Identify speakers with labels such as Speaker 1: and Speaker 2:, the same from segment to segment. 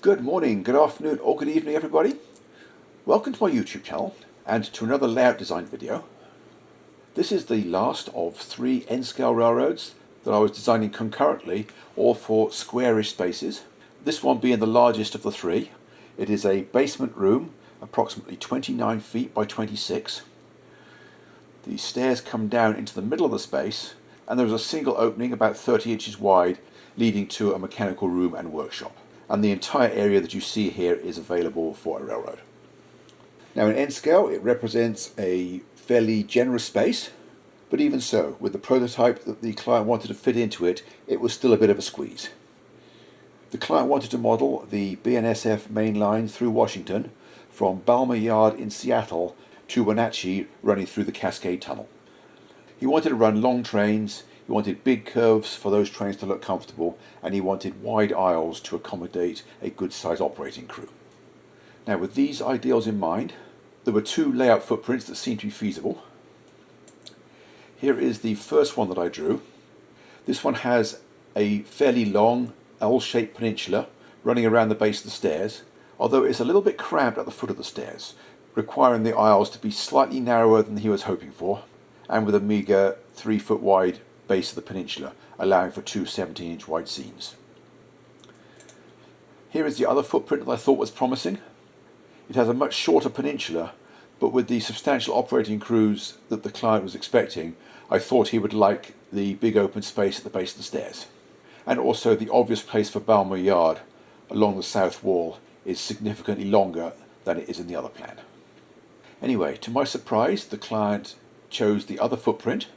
Speaker 1: Good morning, good afternoon, or good evening, everybody. Welcome to my YouTube channel and to another layout design video. This is the last of 3 N-scale railroads that I was designing concurrently, all for squarish spaces. This one being the largest of the 3. It is a basement room, approximately 29 feet by 26. The stairs come down into the middle of the space, and there is a single opening about 30 inches wide, leading to a mechanical room and workshop. And the entire area that you see here is available for a railroad. Now in N-scale it represents a fairly generous space, but even so, with the prototype that the client wanted to fit into it, it was still a bit of a squeeze. The client wanted to model the BNSF main line through Washington from Balmer Yard in Seattle to Wenatchee, running through the Cascade Tunnel. He wanted to run long trains. He wanted big curves for those trains to look comfortable, and he wanted wide aisles to accommodate a good sized operating crew. Now with these ideals in mind, there were 2 layout footprints that seemed to be feasible. Here is the first one that I drew. This one has a fairly long L-shaped peninsula running around the base of the stairs, although it's a little bit cramped at the foot of the stairs, requiring the aisles to be slightly narrower than he was hoping for, and with a meagre 3-foot wide base of the peninsula, allowing for 2 17-inch wide seams. Here is the other footprint that I thought was promising. It has a much shorter peninsula, but with the substantial operating crews that the client was expecting, I thought he would like the big open space at the base of the stairs. And also the obvious place for Balmer Yard along the south wall is significantly longer than it is in the other plan. Anyway, to my surprise, the client chose the other footprint.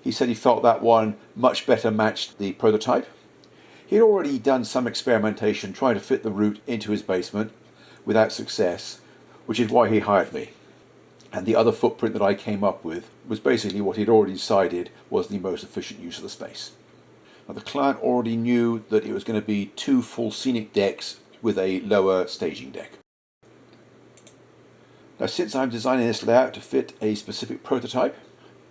Speaker 1: He said he felt that one much better matched the prototype. He had already done some experimentation trying to fit the route into his basement without success, which is why he hired me. And the other footprint that I came up with was basically what he'd already decided was the most efficient use of the space. Now, the client already knew that it was going to be 2 full scenic decks with a lower staging deck. Now, since I'm designing this layout to fit a specific prototype,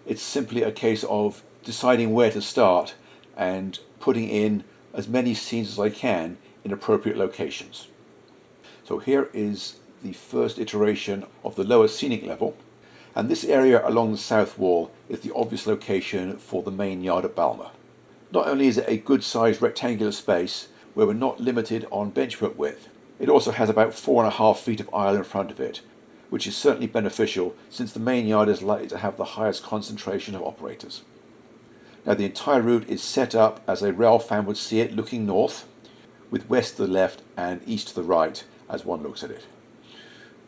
Speaker 1: it's simply a case of deciding where to start and putting in as many scenes as I can in appropriate locations. So here is the first iteration of the lower scenic level, and this area along the south wall is the obvious location for the main yard at Balmer. Not only is it a good sized rectangular space where we're not limited on benchwork width, it also has about 4.5 feet of aisle in front of it, which is certainly beneficial since the main yard is likely to have the highest concentration of operators. Now the entire route is set up as a rail fan would see it, looking north, with west to the left and east to the right as one looks at it.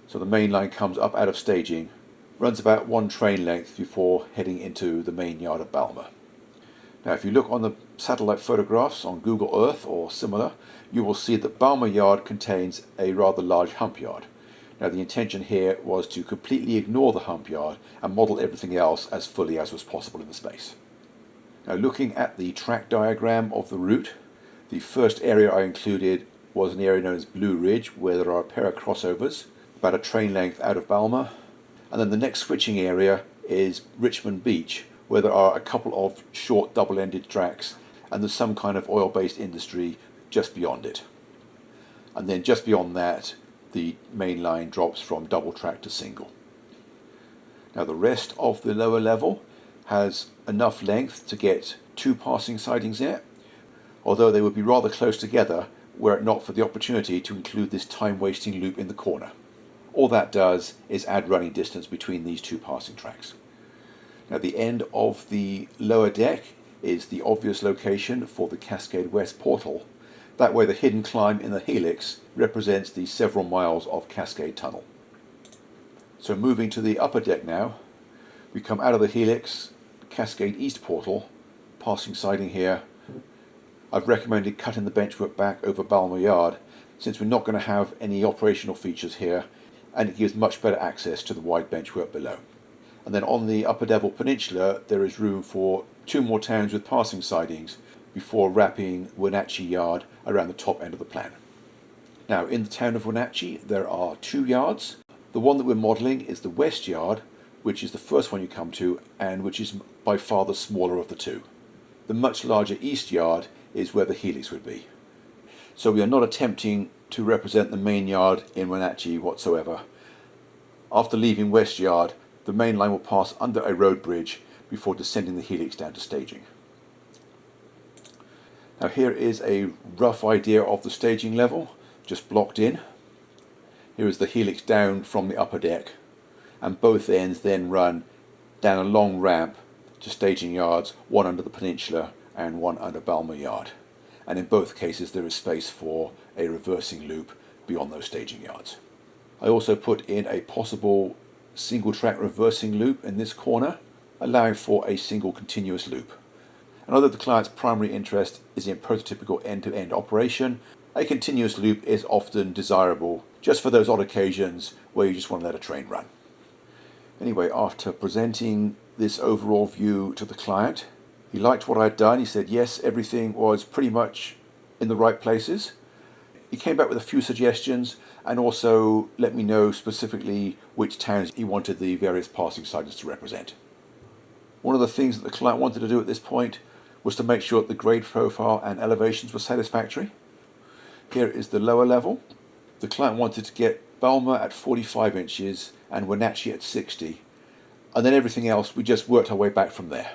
Speaker 1: So the main line comes up out of staging, runs about 1 train length before heading into the main yard of Balmer. Now if you look on the satellite photographs on Google Earth or similar, you will see that Balmer Yard contains a rather large hump yard. Now the intention here was to completely ignore the hump yard and model everything else as fully as was possible in the space. Now looking at the track diagram of the route, the first area I included was an area known as Blue Ridge, where there are a pair of crossovers, about a train length out of Balmer. And then the next switching area is Richmond Beach, where there are a couple of short double-ended tracks, and there's some kind of oil-based industry just beyond it. And then just beyond that, the main line drops from double track to single. Now the rest of the lower level has enough length to get 2 passing sidings in it, although they would be rather close together were it not for the opportunity to include this time-wasting loop in the corner. All that does is add running distance between these 2 passing tracks. Now the end of the lower deck is the obvious location for the Cascade West portal. That way the hidden climb in the helix represents the several miles of Cascade Tunnel. So moving to the upper deck now, we come out of the helix, Cascade East portal, passing siding here. I've recommended cutting the benchwork back over Balmer Yard since we're not going to have any operational features here, and it gives much better access to the wide benchwork below. And then on the upper level peninsula there is room for 2 more towns with passing sidings before wrapping Wenatchee Yard around the top end of the plan. Now in the town of Wenatchee there are 2 yards. The one that we're modelling is the West Yard, which is the first one you come to and which is by far the smaller of the 2. The much larger East Yard is where the helix would be. So we are not attempting to represent the main yard in Wenatchee whatsoever. After leaving West Yard, the main line will pass under a road bridge before descending the helix down to staging. Now here is a rough idea of the staging level, just blocked in. Here is the helix down from the upper deck, and both ends then run down a long ramp to staging yards, one under the Peninsula and one under Balmer Yard. And in both cases there is space for a reversing loop beyond those staging yards. I also put in a possible single track reversing loop in this corner, allowing for a single continuous loop. And although the client's primary interest is in prototypical end-to-end operation, a continuous loop is often desirable just for those odd occasions where you just want to let a train run. Anyway, after presenting this overall view to the client, he liked what I'd done. He said yes, everything was pretty much in the right places. He came back with a few suggestions and also let me know specifically which towns he wanted the various passing sidings to represent. One of the things that the client wanted to do at this point was to make sure that the grade profile and elevations were satisfactory. Here is the lower level. The client wanted to get Balmer at 45 inches and Wenatchee at 60, and then everything else we just worked our way back from there.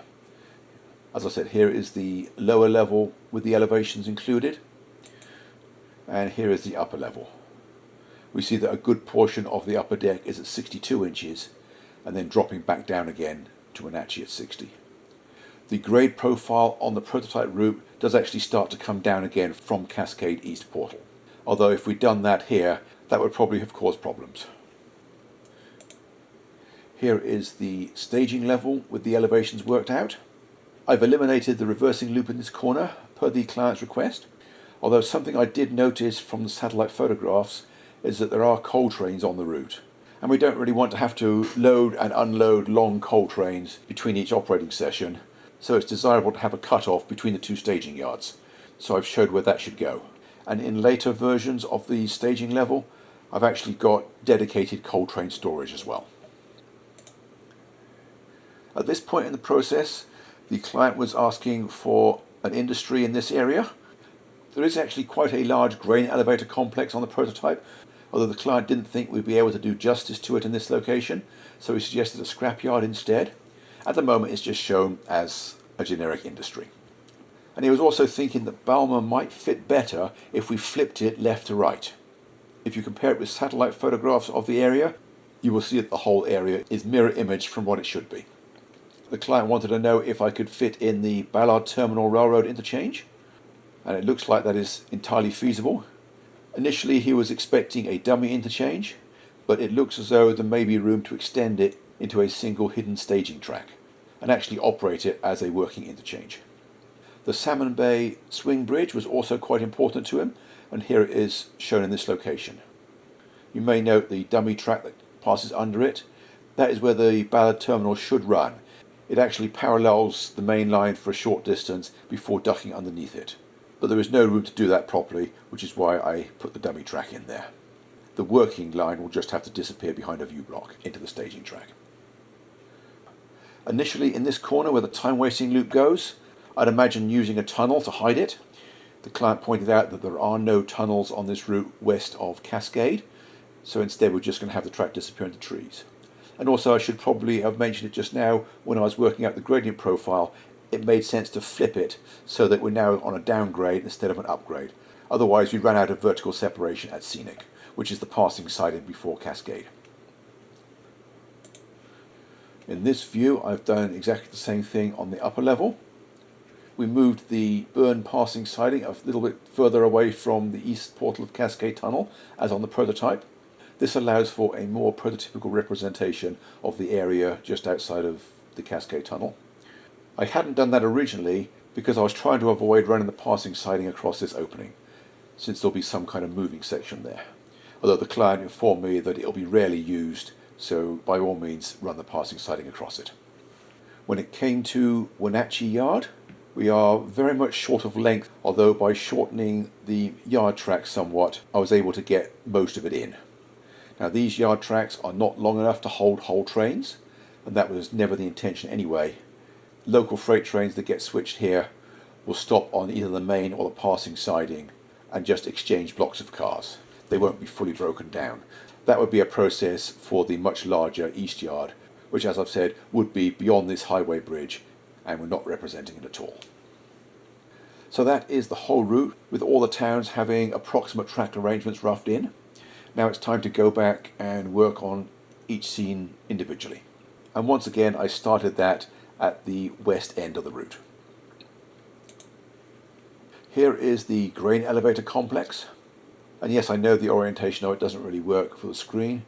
Speaker 1: As I said, here is the lower level with the elevations included, and here is the upper level. We see that a good portion of the upper deck is at 62 inches and then dropping back down again to Wenatchee at 60. The grade profile on the prototype route does actually start to come down again from Cascade East Portal, although if we'd done that here, that would probably have caused problems. Here is the staging level with the elevations worked out. I've eliminated the reversing loop in this corner per the client's request, although something I did notice from the satellite photographs is that there are coal trains on the route, and we don't really want to have to load and unload long coal trains between each operating session, so it's desirable to have a cut-off between the two staging yards. So I've showed where that should go. And in later versions of the staging level, I've actually got dedicated coal train storage as well. At this point in the process, the client was asking for an industry in this area. There is actually quite a large grain elevator complex on the prototype, although the client didn't think we'd be able to do justice to it in this location, so he suggested a scrapyard instead. At the moment it's just shown as a generic industry. And he was also thinking that Balmer might fit better if we flipped it left to right. If you compare it with satellite photographs of the area, you will see that the whole area is mirror image from what it should be. The client wanted to know if I could fit in the Ballard Terminal Railroad interchange, and it looks like that is entirely feasible. Initially he was expecting a dummy interchange, but it looks as though there may be room to extend it into a single hidden staging track and actually operate it as a working interchange. The Salmon Bay swing bridge was also quite important to him, and here it is shown in this location. You may note the dummy track that passes under it. That is where the Ballard Terminal should run. It actually parallels the main line for a short distance before ducking underneath it. But there is no room to do that properly, which is why I put the dummy track in there. The working line will just have to disappear behind a view block into the staging track. Initially in this corner where the time-wasting loop goes, I'd imagine using a tunnel to hide it. The client pointed out that there are no tunnels on this route west of Cascade, so instead we're just going to have the track disappear into trees. And also I should probably have mentioned it just now when I was working out the gradient profile. It made sense to flip it so that we're now on a downgrade instead of an upgrade. Otherwise we ran out of vertical separation at Scenic, which is the passing siding before Cascade. In this view I've done exactly the same thing on the upper level. We moved the burn passing siding a little bit further away from the east portal of Cascade Tunnel as on the prototype. This allows for a more prototypical representation of the area just outside of the Cascade Tunnel. I hadn't done that originally because I was trying to avoid running the passing siding across this opening, since there'll be some kind of moving section there. Although the client informed me that it'll be rarely used, so by all means run the passing siding across it. When it came to Wenatchee Yard, we are very much short of length, although by shortening the yard track somewhat, I was able to get most of it in. Now these yard tracks are not long enough to hold whole trains, and that was never the intention anyway. Local freight trains that get switched here will stop on either the main or the passing siding and just exchange blocks of cars. they won't be fully broken down. That would be a process for the much larger east yard, which, as I've said, would be beyond this highway bridge, and we're not representing it at all. So that is the whole route, with all the towns having approximate track arrangements roughed in. Now it's time to go back and work on each scene individually. And once again, I started that at the west end of the route. Here is the grain elevator complex. And yes, I know the orientation of it doesn't really work for the screen.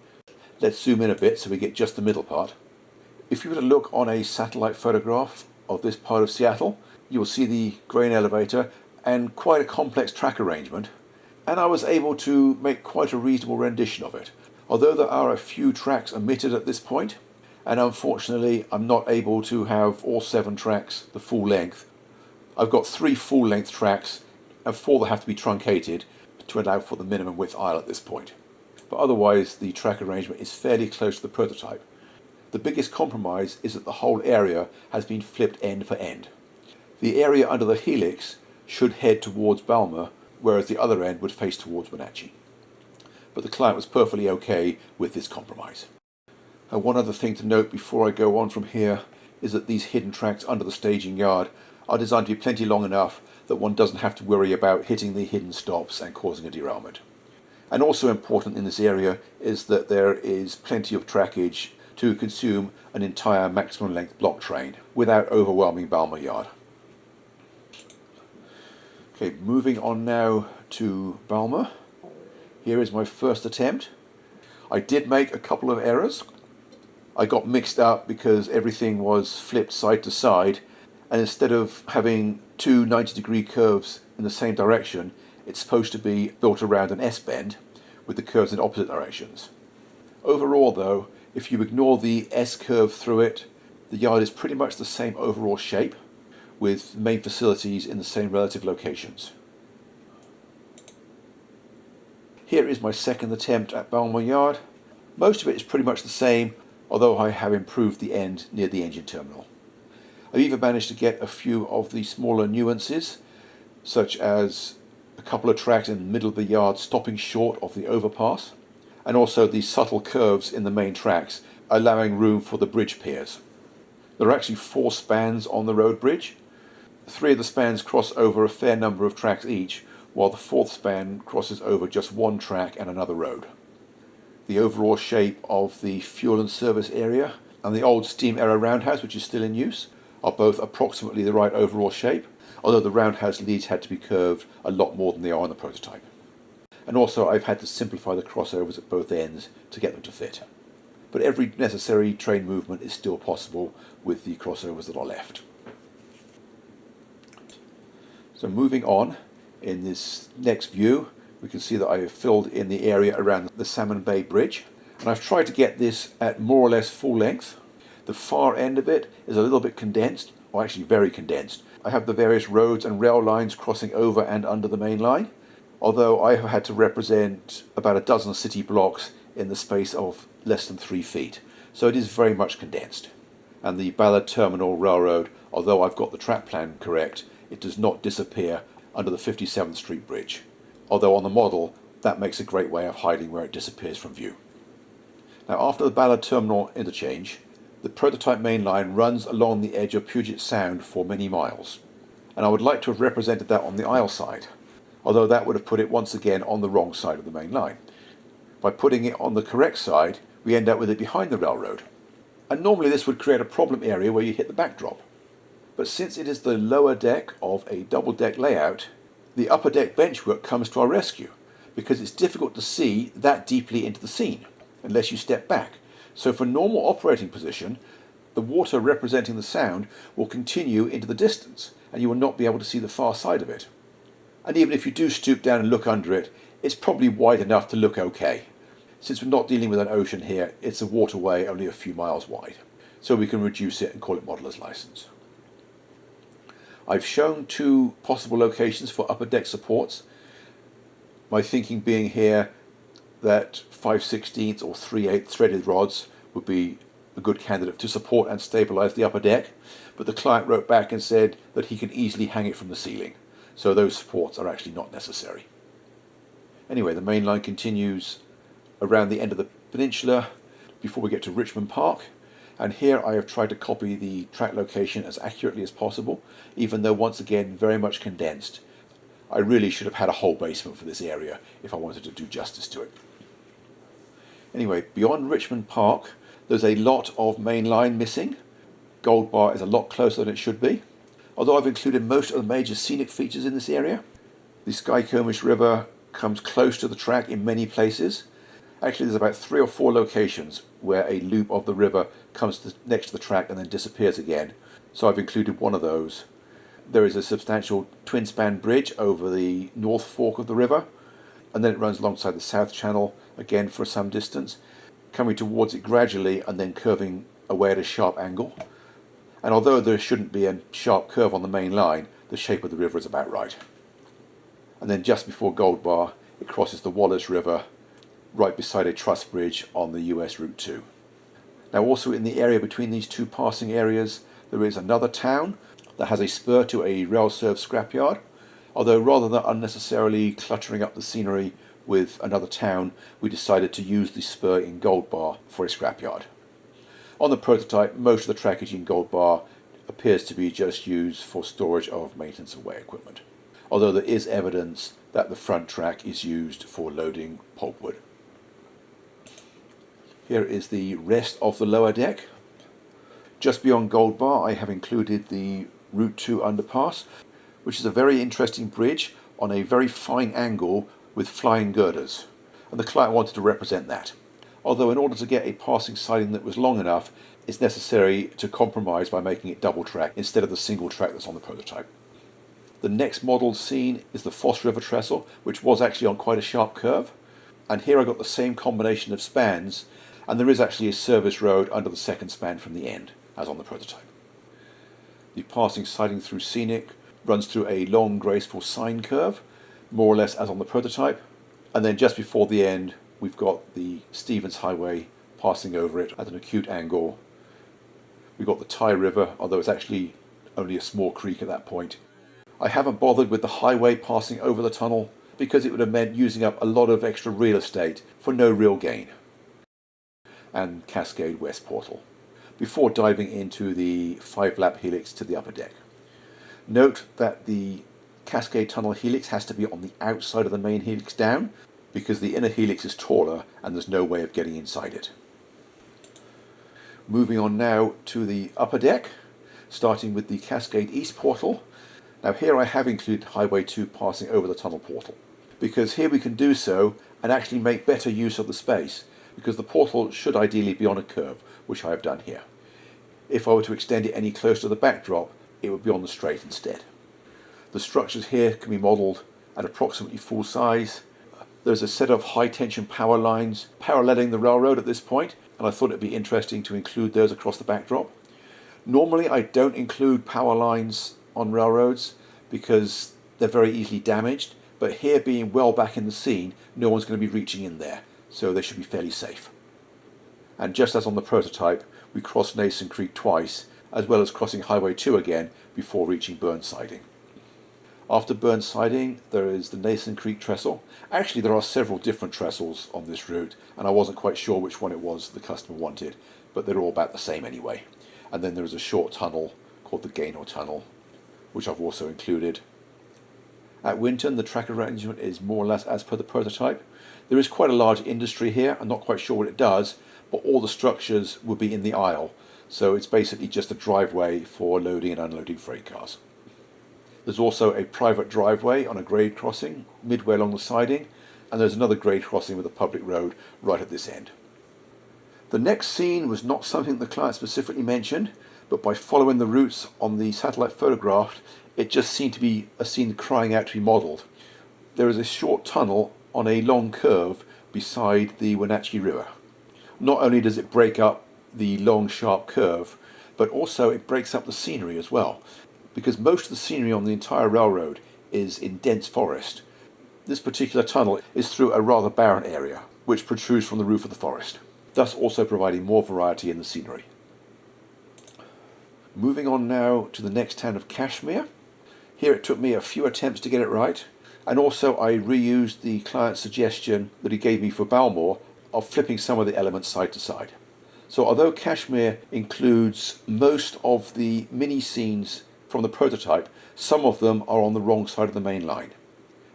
Speaker 1: Let's zoom in a bit so we get just the middle part. If you were to look on a satellite photograph of this part of Seattle, you will see the grain elevator and quite a complex track arrangement. And I was able to make quite a reasonable rendition of it. Although there are a few tracks omitted at this point, and unfortunately I'm not able to have all 7 tracks the full length. I've got 3 full length tracks and 4 that have to be truncated to allow for the minimum width aisle at this point. But otherwise the track arrangement is fairly close to the prototype. The biggest compromise is that the whole area has been flipped end for end. The area under the helix should head towards Balmer, whereas the other end would face towards Wenatchee. But the client was perfectly okay with this compromise. One other thing to note before I go on from here is that these hidden tracks under the staging yard are designed to be plenty long enough that one doesn't have to worry about hitting the hidden stops and causing a derailment. And also important in this area is that there is plenty of trackage to consume an entire maximum length block train without overwhelming Balmer yard. Okay, moving on now to Balmer. Here is my first attempt. I did make a couple of errors. I got mixed up because everything was flipped side to side, and instead of having 2 90-degree curves in the same direction, it's supposed to be built around an S-bend with the curves in opposite directions. Overall though, if you ignore the S-curve through it, the yard is pretty much the same overall shape, with main facilities in the same relative locations. Here is my second attempt at Balmer Yard. Most of it is pretty much the same, although I have improved the end near the engine terminal. I've even managed to get a few of the smaller nuances, such as a couple of tracks in the middle of the yard stopping short of the overpass, and also the subtle curves in the main tracks, allowing room for the bridge piers. There are actually 4 spans on the road bridge. 3 of the spans cross over a fair number of tracks each, while the 4th span crosses over just 1 track and another road. The overall shape of the fuel and service area and the old steam era roundhouse, which is still in use, are both approximately the right overall shape, although the roundhouse leads had to be curved a lot more than they are on the prototype. And also I've had to simplify the crossovers at both ends to get them to fit. But every necessary train movement is still possible with the crossovers that are left. So moving on, in this next view, we can see that I have filled in the area around the Salmon Bay Bridge, and I've tried to get this at more or less full length. The far end of it is a little bit condensed, or actually very condensed. I have the various roads and rail lines crossing over and under the main line, although I have had to represent about a dozen city blocks in the space of less than 3 feet, so it is very much condensed. And the Ballard Terminal Railroad, although I've got the track plan correct, it does not disappear under the 57th Street Bridge, although on the model that makes a great way of hiding where it disappears from view. Now after the Ballard Terminal interchange, the prototype main line runs along the edge of Puget Sound for many miles, and I would like to have represented that on the aisle side, although that would have put it once again on the wrong side of the main line. By putting it on the correct side, we end up with it behind the railroad, and normally this would create a problem area where you hit the backdrop. But since it is the lower deck of a double-deck layout, the upper deck benchwork comes to our rescue, because it's difficult to see that deeply into the scene unless you step back. So for normal operating position, the water representing the sound will continue into the distance, and you will not be able to see the far side of it. And even if you do stoop down and look under it, it's probably wide enough to look okay. Since we're not dealing with an ocean here, it's a waterway only a few miles wide, so we can reduce it and call it modeler's license. I've shown 2 possible locations for upper deck supports. My thinking being here that 5/16 or 3/8 threaded rods would be a good candidate to support and stabilize the upper deck, but the client wrote back and said that he can easily hang it from the ceiling, so those supports are actually not necessary. Anyway, the main line continues around the end of the peninsula before we get to Richmond Park. And here I have tried to copy the track location as accurately as possible, even though once again very much condensed. I really should have had a whole basement for this area if I wanted to do justice to it. Anyway, beyond Richmond Park, there's a lot of main line missing. Gold Bar is a lot closer than it should be. Although I've included most of the major scenic features in this area, the Skycomish River comes close to the track in many places. Actually, there's about 3 or 4 locations where a loop of the river comes next to the track and then disappears again. So I've included one of those. There is a substantial twin-span bridge over the north fork of the river, and then it runs alongside the south channel again for some distance, coming towards it gradually and then curving away at a sharp angle. And although there shouldn't be a sharp curve on the main line, the shape of the river is about right. And then just before Gold Bar, it crosses the Wallace River right beside a truss bridge on the US Route 2. Now also in the area between these two passing areas, there is another town that has a spur to a rail-served scrapyard, although rather than unnecessarily cluttering up the scenery with another town, we decided to use the spur in Gold Bar for a scrapyard. On the prototype, most of the trackage in Gold Bar appears to be just used for storage of maintenance and way equipment, although there is evidence that the front track is used for loading pulpwood. Here is the rest of the lower deck. Just beyond Gold Bar, I have included the Route 2 underpass, which is a very interesting bridge on a very fine angle with flying girders, and the client wanted to represent that. Although in order to get a passing siding that was long enough, it's necessary to compromise by making it double track instead of the single track that's on the prototype. The next model seen is the Foss River Trestle, which was actually on quite a sharp curve, and here I got the same combination of spans, and there is actually a service road under the second span from the end, as on the prototype. The passing siding through Scenic runs through a long, graceful sine curve, more or less as on the prototype, and then just before the end, we've got the Stevens Highway passing over it at an acute angle. We've got the Tye River, although it's actually only a small creek at that point. I haven't bothered with the highway passing over the tunnel because it would have meant using up a lot of extra real estate for no real gain. And Cascade West Portal, before diving into the 5-lap helix to the upper deck. Note that the Cascade Tunnel helix has to be on the outside of the main helix down, because the inner helix is taller and there's no way of getting inside it. Moving on now to the upper deck, starting with the Cascade East Portal. Now here I have included Highway 2 passing over the tunnel portal, because here we can do so and actually make better use of the space, because the portal should ideally be on a curve, which I have done here. If I were to extend it any closer to the backdrop, it would be on the straight instead. The structures here can be modelled at approximately full size. There's a set of high tension power lines paralleling the railroad at this point, and I thought it'd be interesting to include those across the backdrop. Normally I don't include power lines on railroads because they're very easily damaged, but here being well back in the scene, no one's going to be reaching in there, so they should be fairly safe. And just as on the prototype, we crossed Nason Creek twice, as well as crossing Highway 2 again before reaching Burn Siding. After Burn Siding, there is the Nason Creek Trestle. Actually, there are several different trestles on this route, and I wasn't quite sure which one it was the customer wanted, but they're all about the same anyway. And then there is a short tunnel called the Gaynor Tunnel, which I've also included. At Winton, the track arrangement is more or less as per the prototype. There is quite a large industry here. I'm not quite sure what it does, but all the structures will be in the aisle, so it's basically just a driveway for loading and unloading freight cars. There's also a private driveway on a grade crossing midway along the siding, and there's another grade crossing with a public road right at this end. The next scene was not something the client specifically mentioned, but by following the routes on the satellite photograph, it just seemed to be a scene crying out to be modelled. There is a short tunnel on a long curve beside the Wenatchee River. Not only does it break up the long sharp curve, but also it breaks up the scenery as well, because most of the scenery on the entire railroad is in dense forest. This particular tunnel is through a rather barren area, which protrudes from the roof of the forest, thus also providing more variety in the scenery. Moving on now to the next town of Cashmere. Here it took me a few attempts to get it right, And also I reused the client's suggestion that he gave me for Balmer of flipping some of the elements side to side. So although Kashmir includes most of the mini scenes from the prototype, some of them are on the wrong side of the main line.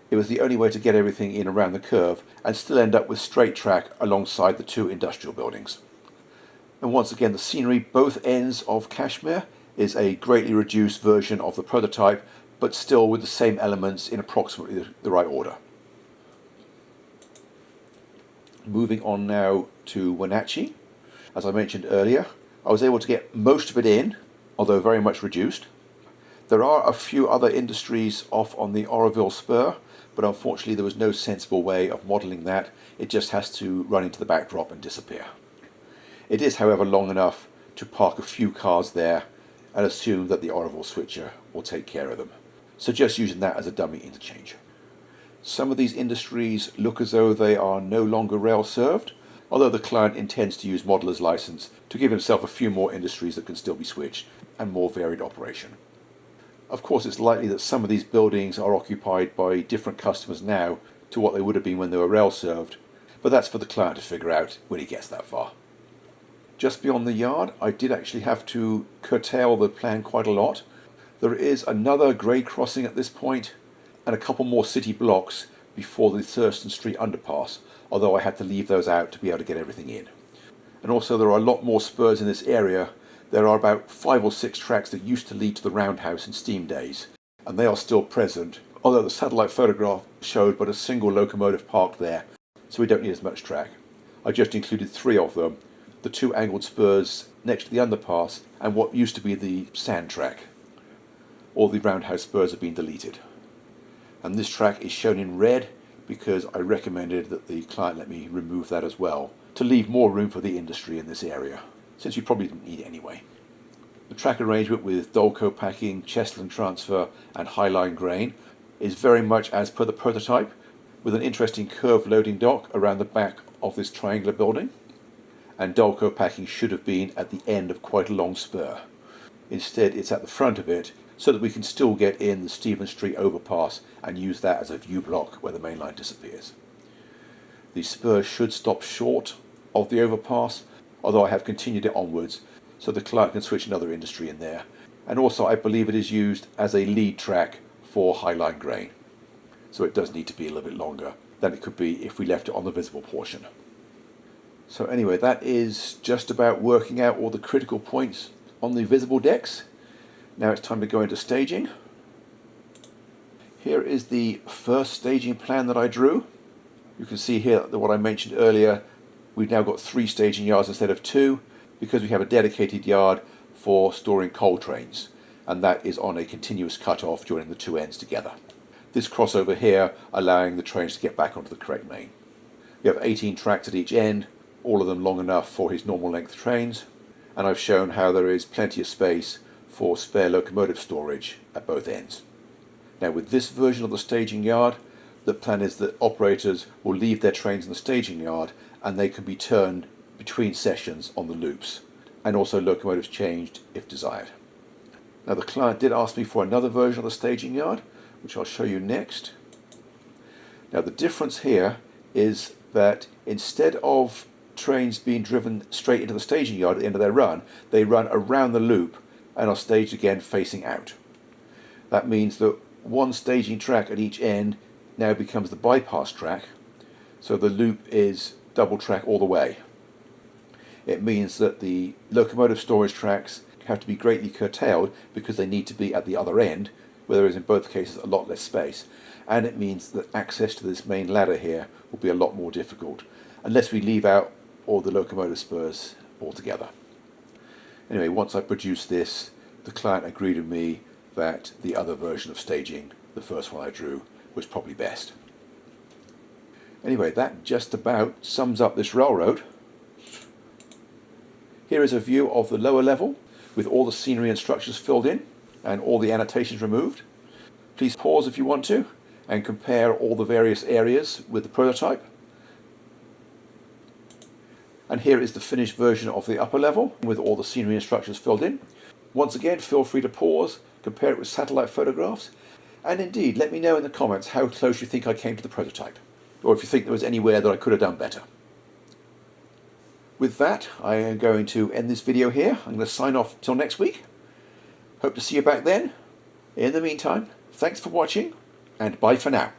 Speaker 1: It was the only way to get everything in around the curve and still end up with straight track alongside the two industrial buildings. And once again, the scenery both ends of Kashmir is a greatly reduced version of the prototype, but still with the same elements in approximately the right order. Moving on now to Wenatchee. As I mentioned earlier, I was able to get most of it in, although very much reduced. There are a few other industries off on the Oroville Spur, but unfortunately there was no sensible way of modelling that. It just has to run into the backdrop and disappear. It is, however, long enough to park a few cars there and assume that the Oroville switcher will take care of them. So just using that as a dummy interchange. Some of these industries look as though they are no longer rail served, although the client intends to use modeller's license to give himself a few more industries that can still be switched and more varied operation. Of course, it's likely that some of these buildings are occupied by different customers now to what they would have been when they were rail served, but that's for the client to figure out when he gets that far. Just beyond the yard, I did actually have to curtail the plan quite a lot. There is another grade crossing at this point and a couple more city blocks before the Thurston Street underpass, although I had to leave those out to be able to get everything in. And also there are a lot more spurs in this area. There are about 5 or 6 tracks that used to lead to the roundhouse in steam days, and they are still present, although the satellite photograph showed but a single locomotive parked there, so we don't need as much track. I just included 3 of them, the 2 angled spurs next to the underpass and what used to be the sand track. All the roundhouse spurs have been deleted. And this track is shown in red because I recommended that the client let me remove that as well to leave more room for the industry in this area, since we probably didn't need it anyway. The track arrangement with Dolco packing, Chesterland transfer and highline grain is very much as per the prototype, with an interesting curved loading dock around the back of this triangular building, and Dolco packing should have been at the end of quite a long spur. Instead it's at the front of it, so that we can still get in the Stephen Street overpass and use that as a view block where the main line disappears. The spur should stop short of the overpass, although I have continued it onwards so the client can switch another industry in there. And also I believe it is used as a lead track for highline grain, so it does need to be a little bit longer than it could be if we left it on the visible portion. So anyway, that is just about working out all the critical points on the visible decks. Now it's time to go into staging. Here is the first staging plan that I drew. You can see here that what I mentioned earlier, we've now got 3 staging yards instead of 2 because we have a dedicated yard for storing coal trains, and that is on a continuous cut-off joining the 2 ends together. This crossover here allowing the trains to get back onto the correct main. We have 18 tracks at each end, all of them long enough for his normal length trains, and I've shown how there is plenty of space for spare locomotive storage at both ends. Now with this version of the staging yard, the plan is that operators will leave their trains in the staging yard and they can be turned between sessions on the loops, and also locomotives changed if desired. Now the client did ask me for another version of the staging yard, which I'll show you next. Now the difference here is that instead of trains being driven straight into the staging yard at the end of their run, they run around the loop and are staged again facing out. That means that one staging track at each end now becomes the bypass track, so the loop is double track all the way. It means that the locomotive storage tracks have to be greatly curtailed because they need to be at the other end, where there is in both cases a lot less space, and it means that access to this main ladder here will be a lot more difficult unless we leave out all the locomotive spurs altogether. Anyway, once I produced this, the client agreed with me that the other version of staging, the first one I drew, was probably best. Anyway, that just about sums up this railroad. Here is a view of the lower level with all the scenery and structures filled in and all the annotations removed. Please pause if you want to and compare all the various areas with the prototype. And here is the finished version of the upper level with all the scenery and structures filled in. Once again, feel free to pause, compare it with satellite photographs, And indeed, let me know in the comments how close you think I came to the prototype, or if you think there was anywhere that I could have done better. With that, I am going to end this video here. I'm going to sign off till next week. Hope to see you back then. In the meantime, thanks for watching, and bye for now.